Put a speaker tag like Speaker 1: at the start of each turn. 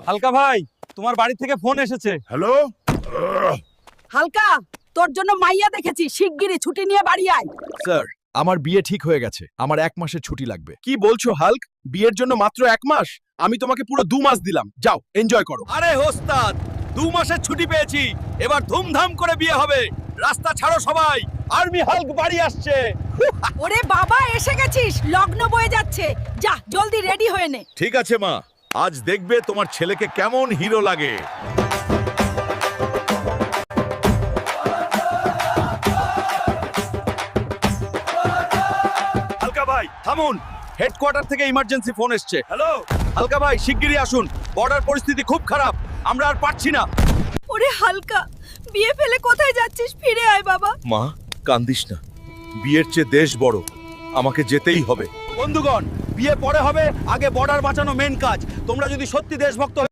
Speaker 1: হালকা ভাই, তোমার বাড়ি থেকে ফোন এসেছে।
Speaker 2: হ্যালো।
Speaker 3: হালকা, তোর জন্য মাইয়া দেখেছি, শিগগিরই ছুটি নিয়ে বাড়ি আয়।
Speaker 2: স্যার, আমার বিয়ে ঠিক হয়ে গেছে, আমার 1 মাসের ছুটি লাগবে। কি বলছো হাল্ক? বিয়ের জন্য মাত্র 1 মাস? আমি তোমাকে পুরো 2 মাস দিলাম, যাও এনজয় করো।
Speaker 1: আরে ওস্তাদ, 2 মাসের ছুটি পেয়েছি, এবার ধুমধাম করে বিয়ে হবে। রাস্তা ছাড়ো সবাই, আর্মি হাল্ক বাড়ি আসছে।
Speaker 3: ওরে বাবা, এসে গেছিস, লগ্ন বয়ে যাচ্ছে, যা জলদি রেডি হয়ে নে।
Speaker 4: ঠিক আছে মা, আজ দেখবে তোমার ছেলেকে কেমন হিরো লাগে।
Speaker 1: হালকা ভাই থামুন, হেডকোয়ার্টার থেকে ইমার্জেন্সি ফোন এসছে। হ্যালো হালকা ভাই, শিগগিরই আসুন, বর্ডার পরিস্থিতি খুব খারাপ, আমরা আর পারছি না।
Speaker 3: ওরে হালকা, বিয়ে ফেলে কোথায় যাচ্ছিস? ফিরে আয় বাবা।
Speaker 4: মা, কান্দিস না, বিয়ের চেয়ে দেশ বড়, আমাকে যেতেই হবে।
Speaker 1: বন্ধুগণ, বিয়ে পরে হবে, আগে বর্ডার বাঁচানো মেন কাজ। তোমরা যদি সত্যি দেশভক্ত